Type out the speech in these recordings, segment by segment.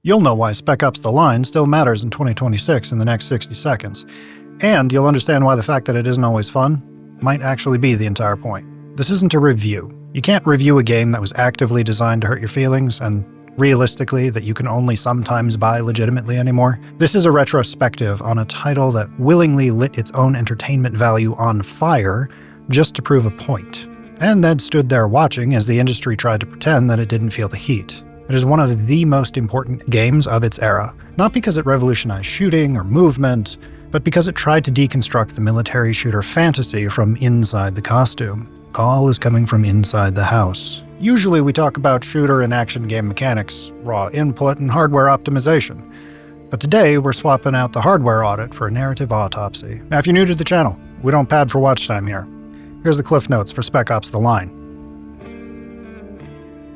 You'll know why Spec Ops The Line still matters in 2026 in the next 60 seconds. And you'll understand why the fact that it isn't always fun might actually be the entire point. This isn't a review. You can't review a game that was actively designed to hurt your feelings and realistically that you can only sometimes buy legitimately anymore. This is a retrospective on a title that willingly lit its own entertainment value on fire just to prove a point, and then stood there watching as the industry tried to pretend that it didn't feel the heat. It is one of the most important games of its era, not because it revolutionized shooting or movement, but because it tried to deconstruct the military shooter fantasy from inside the costume. Call is coming from inside the house. Usually we talk about shooter and action game mechanics, raw input, and hardware optimization. But today we're swapping out the hardware audit for a narrative autopsy. Now if you're new to the channel, we don't pad for watch time here. Here's the cliff notes for Spec Ops The Line.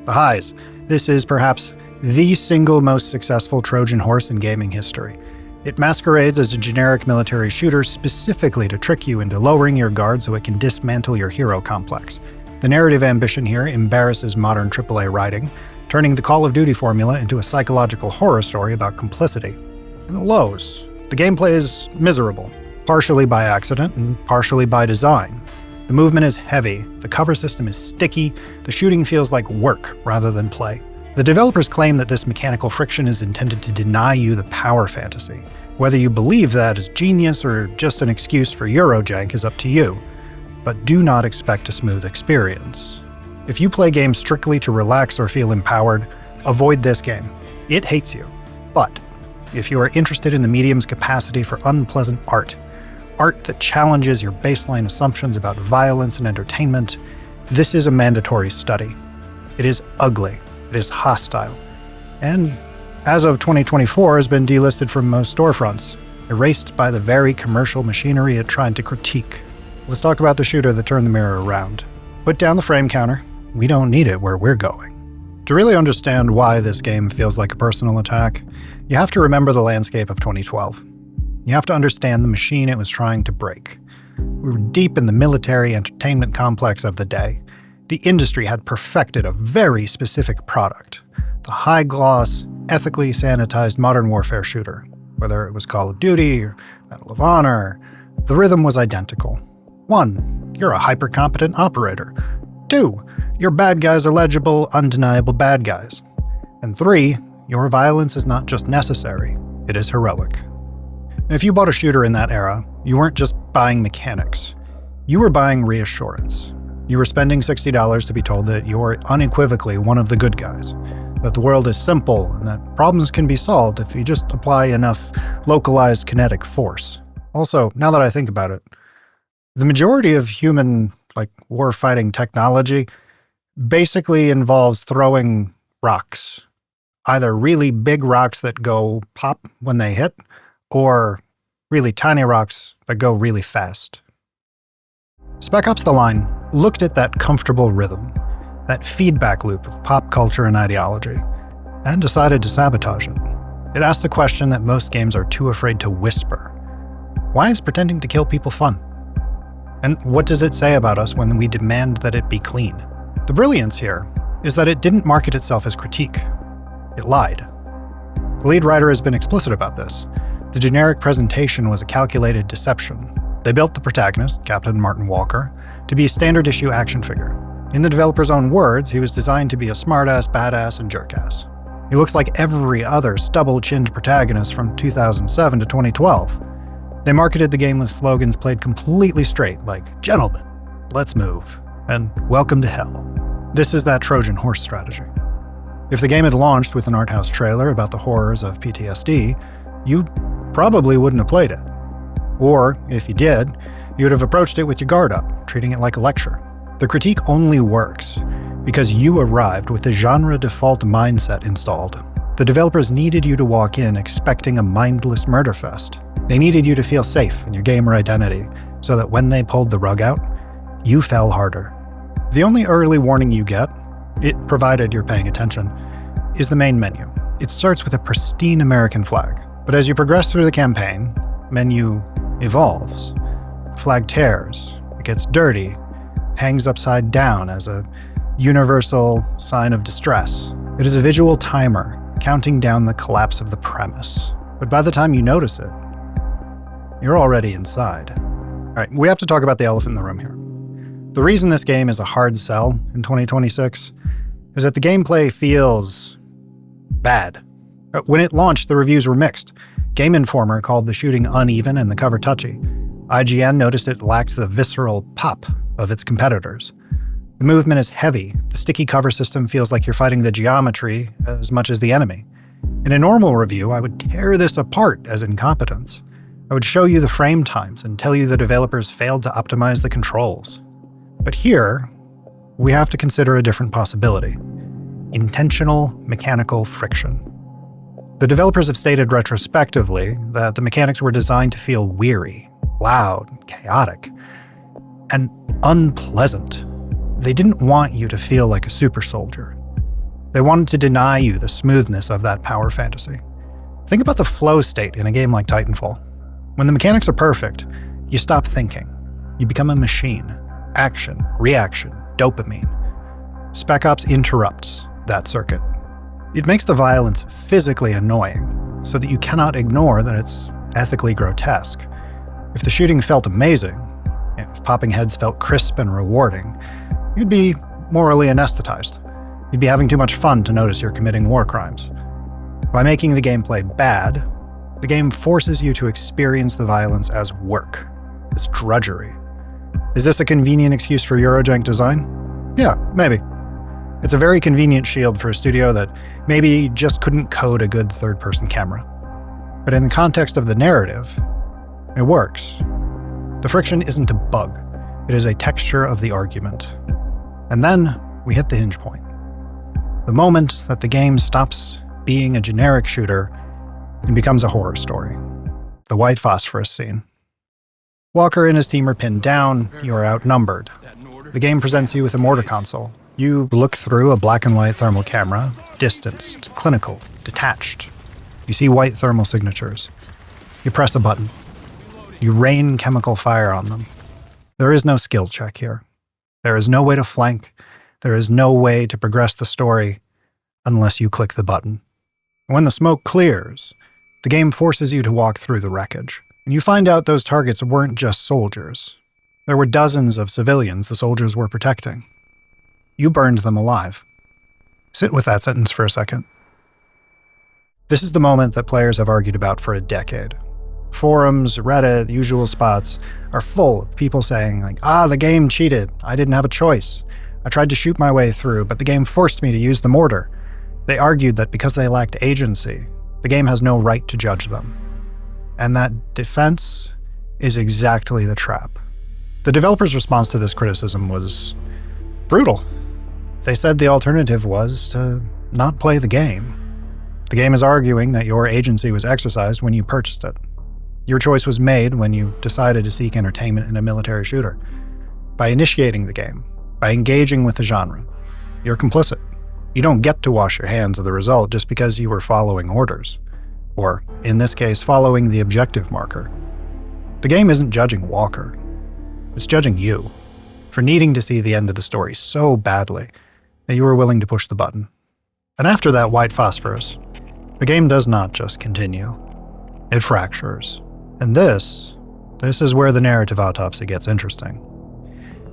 The highs. This is perhaps the single most successful Trojan Horse in gaming history. It masquerades as a generic military shooter specifically to trick you into lowering your guard so it can dismantle your hero complex. The narrative ambition here embarrasses modern AAA writing, turning the Call of Duty formula into a psychological horror story about complicity. And the lows. The gameplay is miserable, partially by accident and partially by design. The movement is heavy, the cover system is sticky, the shooting feels like work rather than play. The developers claim that this mechanical friction is intended to deny you the power fantasy. Whether you believe that is genius or just an excuse for Eurojank is up to you, but do not expect a smooth experience. If you play games strictly to relax or feel empowered, avoid this game. It hates you. But if you are interested in the medium's capacity for unpleasant art that challenges your baseline assumptions about violence and entertainment, this is a mandatory study. It is ugly. It is hostile, and as of 2024 has been delisted from most storefronts, erased by the very commercial machinery it tried to critique. Let's talk about the shooter that turned the mirror around. Put down the frame counter. We don't need it where we're going. To really understand why this game feels like a personal attack, you have to remember the landscape of 2012. You have to understand the machine it was trying to break. We were deep in the military entertainment complex of the day. The industry had perfected a very specific product, the high-gloss, ethically sanitized modern warfare shooter. Whether it was Call of Duty or Medal of Honor, the rhythm was identical. 1. You're a hyper-competent operator. 2. Your bad guys are legible, undeniable bad guys. And 3. Your violence is not just necessary, it is heroic. Now, if you bought a shooter in that era, you weren't just buying mechanics. You were buying reassurance. You were spending $60 to be told that you're unequivocally one of the good guys, that the world is simple, and that problems can be solved if you just apply enough localized kinetic force. Also, now that I think about it, the majority of human, war-fighting technology basically involves throwing rocks. Either really big rocks that go pop when they hit, or really tiny rocks that go really fast. Spec Ops The Line looked at that comfortable rhythm, that feedback loop of pop culture and ideology, and decided to sabotage it. It asked the question that most games are too afraid to whisper. Why is pretending to kill people fun? And what does it say about us when we demand that it be clean? The brilliance here is that it didn't market itself as critique. It lied. The lead writer has been explicit about this. The generic presentation was a calculated deception. They built the protagonist, Captain Martin Walker, to be a standard issue action figure. In the developer's own words, he was designed to be a smartass, badass, and jerkass. He looks like every other stubble-chinned protagonist from 2007 to 2012. They marketed the game with slogans played completely straight, like, "Gentlemen, let's move," and "Welcome to hell." This is that Trojan Horse strategy. If the game had launched with an art house trailer about the horrors of PTSD, you probably wouldn't have played it. Or, if you did, you would have approached it with your guard up, treating it like a lecture. The critique only works because you arrived with the genre default mindset installed. The developers needed you to walk in expecting a mindless murder fest. They needed you to feel safe in your gamer identity, so that when they pulled the rug out, you fell harder. The only early warning you get, provided you're paying attention, is the main menu. It starts with a pristine American flag, but as you progress through the campaign, menu evolves. Flag tears, it gets dirty, hangs upside down as a universal sign of distress. It is a visual timer, counting down the collapse of the premise. But by the time you notice it, you're already inside. All right, we have to talk about the elephant in the room here. The reason this game is a hard sell in 2026 is that the gameplay feels bad. When it launched, the reviews were mixed. Game Informer called the shooting uneven and the cover touchy. IGN noticed it lacked the visceral pop of its competitors. The movement is heavy. The sticky cover system feels like you're fighting the geometry as much as the enemy. In a normal review, I would tear this apart as incompetence. I would show you the frame times and tell you the developers failed to optimize the controls. But here, we have to consider a different possibility: intentional mechanical friction. The developers have stated retrospectively that the mechanics were designed to feel weary, loud, chaotic, and unpleasant. They didn't want you to feel like a super soldier. They wanted to deny you the smoothness of that power fantasy. Think about the flow state in a game like Titanfall. When the mechanics are perfect, you stop thinking. You become a machine. Action, reaction, dopamine. Spec Ops interrupts that circuit. It makes the violence physically annoying, so that you cannot ignore that it's ethically grotesque. If the shooting felt amazing, if popping heads felt crisp and rewarding, you'd be morally anesthetized. You'd be having too much fun to notice you're committing war crimes. By making the gameplay bad, the game forces you to experience the violence as work, as drudgery. Is this a convenient excuse for Eurojank design? Yeah, maybe. It's a very convenient shield for a studio that maybe just couldn't code a good third-person camera. But in the context of the narrative, it works. The friction isn't a bug. It is a texture of the argument. And then we hit the hinge point. The moment that the game stops being a generic shooter and becomes a horror story. The White Phosphorus scene. Walker and his team are pinned down. You are outnumbered. The game presents you with a mortar console. You look through a black and white thermal camera, distanced, clinical, detached. You see white thermal signatures. You press a button. You rain chemical fire on them. There is no skill check here. There is no way to flank. There is no way to progress the story unless you click the button. When the smoke clears, the game forces you to walk through the wreckage. And you find out those targets weren't just soldiers. There were dozens of civilians the soldiers were protecting. You burned them alive. Sit with that sentence for a second. This is the moment that players have argued about for a decade. Forums, Reddit, usual spots are full of people saying, the game cheated. I didn't have a choice. I tried to shoot my way through, but the game forced me to use the mortar. They argued that because they lacked agency, the game has no right to judge them. And that defense is exactly the trap. The developers' response to this criticism was brutal. They said the alternative was to not play the game. The game is arguing that your agency was exercised when you purchased it. Your choice was made when you decided to seek entertainment in a military shooter. By initiating the game, by engaging with the genre, you're complicit. You don't get to wash your hands of the result just because you were following orders. Or, in this case, following the objective marker. The game isn't judging Walker. It's judging you for needing to see the end of the story so badly that you were willing to push the button. And after that White Phosphorus, the game does not just continue. It fractures. And this is where the narrative autopsy gets interesting.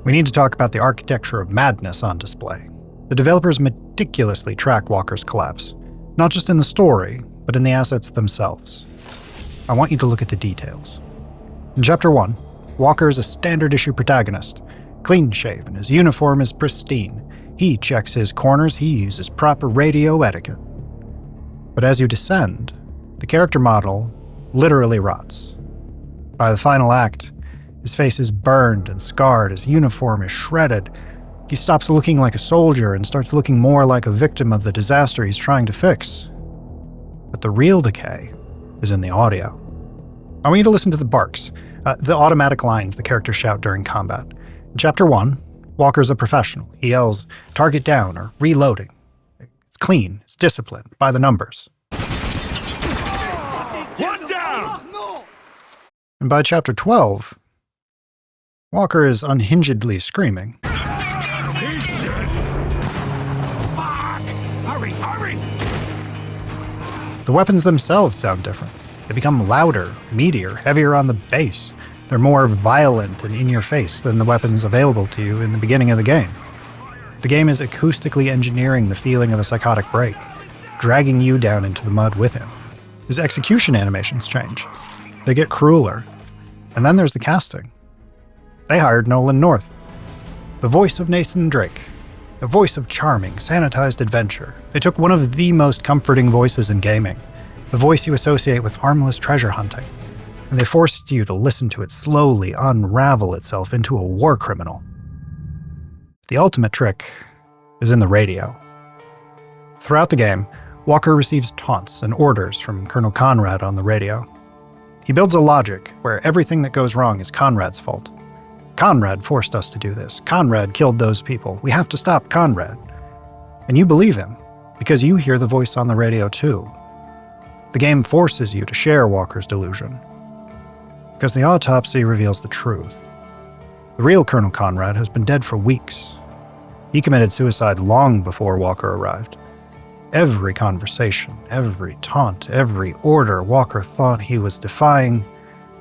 We need to talk about the architecture of madness on display. The developers meticulously track Walker's collapse, not just in the story, but in the assets themselves. I want you to look at the details. In Chapter 1, Walker is a standard-issue protagonist, clean-shaven, his uniform is pristine. He checks his corners, he uses proper radio etiquette. But as you descend, the character model literally rots. By the final act, his face is burned and scarred, his uniform is shredded. He stops looking like a soldier and starts looking more like a victim of the disaster he's trying to fix. But the real decay is in the audio. I want you to listen to the barks, the automatic lines the characters shout during combat. In Chapter 1, Walker's a professional. He yells, "Target down," or "Reloading." It's clean, it's disciplined, by the numbers. One down! And by Chapter 12, Walker is unhingedly screaming. He's dead! Fuck! Hurry, hurry! The weapons themselves sound different. They become louder, meatier, heavier on the bass. They're more violent and in your face than the weapons available to you in the beginning of the game. The game is acoustically engineering the feeling of a psychotic break, dragging you down into the mud with him. His execution animations change. They get crueler. And then there's the casting. They hired Nolan North, the voice of Nathan Drake, the voice of charming, sanitized adventure. They took one of the most comforting voices in gaming, the voice you associate with harmless treasure hunting, and they forced you to listen to it slowly unravel itself into a war criminal. The ultimate trick is in the radio. Throughout the game, Walker receives taunts and orders from Colonel Conrad on the radio. He builds a logic where everything that goes wrong is Conrad's fault. Conrad forced us to do this. Conrad killed those people. We have to stop Conrad. And you believe him, because you hear the voice on the radio too. The game forces you to share Walker's delusion, because the autopsy reveals the truth. The real Colonel Conrad has been dead for weeks. He committed suicide long before Walker arrived. Every conversation, every taunt, every order Walker thought he was defying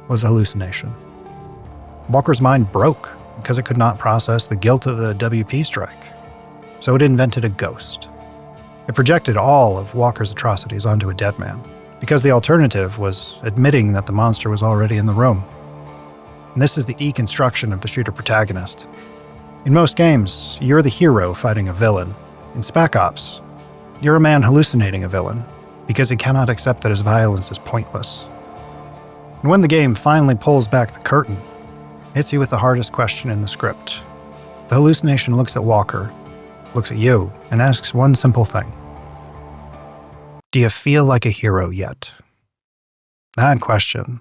was a hallucination. Walker's mind broke because it could not process the guilt of the WP strike. So it invented a ghost. It projected all of Walker's atrocities onto a dead man, because the alternative was admitting that the monster was already in the room. And this is the deconstruction of the shooter protagonist. In most games, you're the hero fighting a villain. In Spec Ops, you're a man hallucinating a villain, because he cannot accept that his violence is pointless. And when the game finally pulls back the curtain, it hits you with the hardest question in the script. The hallucination looks at Walker, looks at you, and asks one simple thing. Do you feel like a hero yet? That question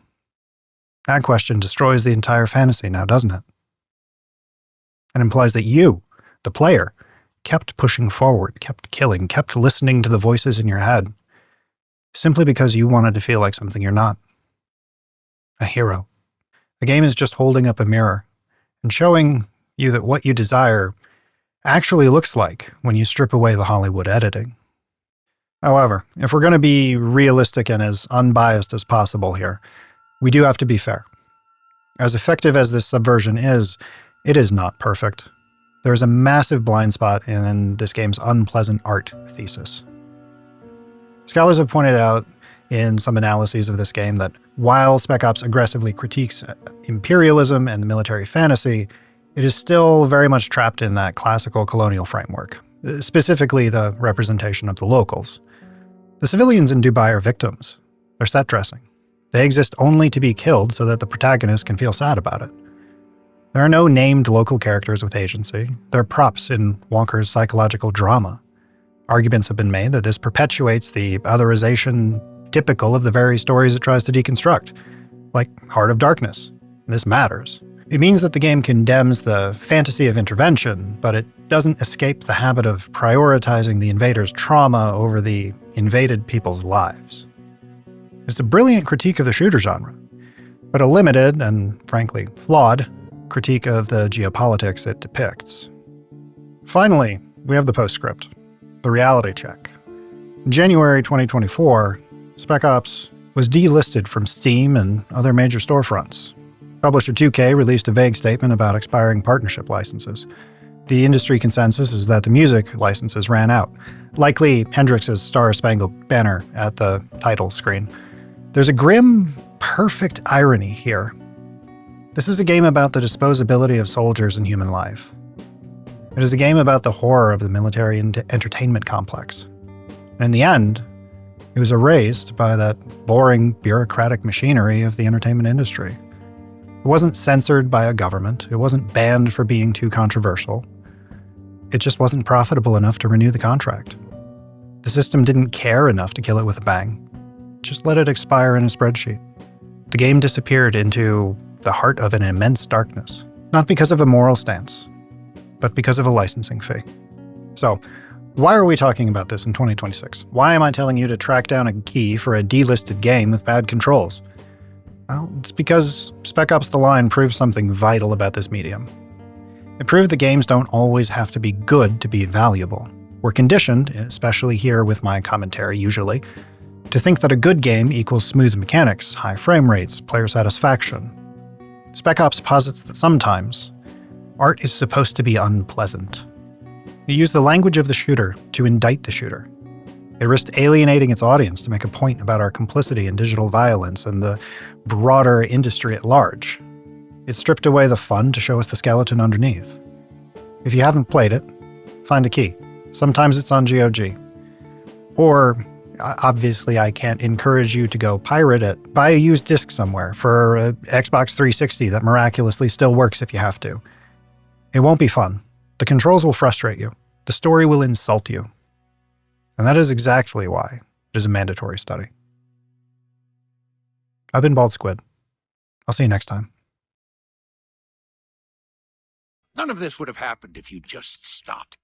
destroys the entire fantasy now, doesn't it? It implies that you, the player, kept pushing forward, kept killing, kept listening to the voices in your head, simply because you wanted to feel like something you're not. A hero. The game is just holding up a mirror and showing you that what you desire actually looks like when you strip away the Hollywood editing. However, if we're going to be realistic and as unbiased as possible here, we do have to be fair. As effective as this subversion is, it is not perfect. There is a massive blind spot in this game's unpleasant art thesis. Scholars have pointed out in some analyses of this game that while Spec Ops aggressively critiques imperialism and the military fantasy, it is still very much trapped in that classical colonial framework, specifically the representation of the locals. The civilians in Dubai are victims. They're set dressing. They exist only to be killed so that the protagonist can feel sad about it. There are no named local characters with agency. They're props in Walker's psychological drama. Arguments have been made that this perpetuates the otherization typical of the very stories it tries to deconstruct, like Heart of Darkness. This matters. It means that the game condemns the fantasy of intervention, but it doesn't escape the habit of prioritizing the invader's trauma over the invaded people's lives. It's a brilliant critique of the shooter genre, but a limited and, frankly, flawed critique of the geopolitics it depicts. Finally, we have the postscript, the reality check. In January 2024, Spec Ops was delisted from Steam and other major storefronts. Publisher 2K released a vague statement about expiring partnership licenses. The industry consensus is that the music licenses ran out, likely Hendrix's Star Spangled Banner at the title screen. There's a grim, perfect irony here. This is a game about the disposability of soldiers in human life. It is a game about the horror of the military and entertainment complex. And in the end, it was erased by that boring, bureaucratic machinery of the entertainment industry. It wasn't censored by a government. It wasn't banned for being too controversial. It just wasn't profitable enough to renew the contract. The system didn't care enough to kill it with a bang. Just let it expire in a spreadsheet. The game disappeared into the heart of an immense darkness, not because of a moral stance, but because of a licensing fee. So, why are we talking about this in 2026? Why am I telling you to track down a key for a delisted game with bad controls? Well, it's because Spec Ops The Line proved something vital about this medium. It proved that games don't always have to be good to be valuable. We're conditioned, especially here with my commentary usually, To think that a good game equals smooth mechanics, high frame rates, player satisfaction. Spec Ops posits that sometimes, art is supposed to be unpleasant. You use the language of the shooter to indict the shooter. It risked alienating its audience to make a point about our complicity in digital violence and the broader industry at large. It stripped away the fun to show us the skeleton underneath. If you haven't played it, find a key. Sometimes it's on GOG. Or, obviously I can't encourage you to go pirate it. Buy a used disc somewhere for a Xbox 360 that miraculously still works if you have to. It won't be fun. The controls will frustrate you. The story will insult you. And that is exactly why it is a mandatory study. I've been BaldSquid. I'll see you next time. None of this would have happened if you just stopped.